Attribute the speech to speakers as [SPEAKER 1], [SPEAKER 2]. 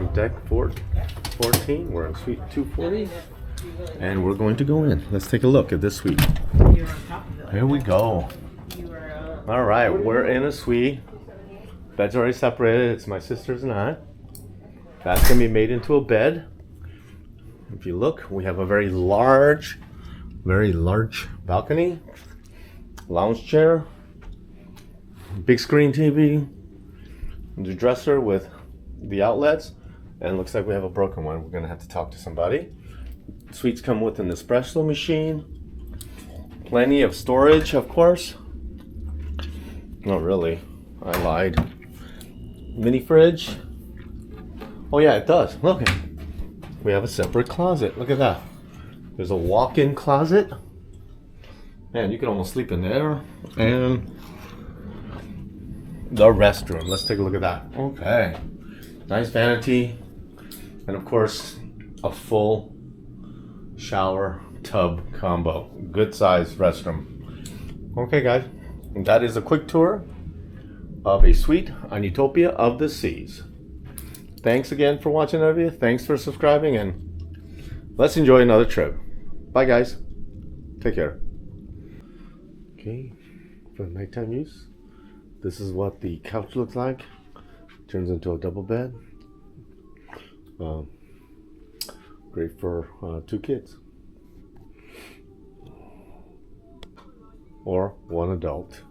[SPEAKER 1] on deck 14. We're in suite 240. And we're going to go in. Let's take a look at this suite. Here we go. All right, we're in a suite. Bed's already separated. It's my sisters and I. That's going to be made into a bed. If you look, we have a very large balcony, lounge chair, big screen TV, the dresser with the outlets, and it looks like we have a broken one. We're going to have to talk to somebody. Suites come with an espresso machine, plenty of storage, of course. Not really, I lied. Mini fridge. Oh yeah, it does. Look, we have a separate closet. Look at that. There's a walk-in closet. Man, you can almost sleep in there. And the restroom. Let's take a look at that. Okay. Nice vanity. And of course, a full shower tub combo. Good size restroom. Okay, guys. And that is a quick tour of a suite on Utopia of the Seas. Thanks again for watching, everybody. Thanks for subscribing, and let's enjoy another trip. Bye, guys. Take care. Okay, for nighttime use, this is what the couch looks like. Turns into a double bed. Great for 2 kids or 1 adult.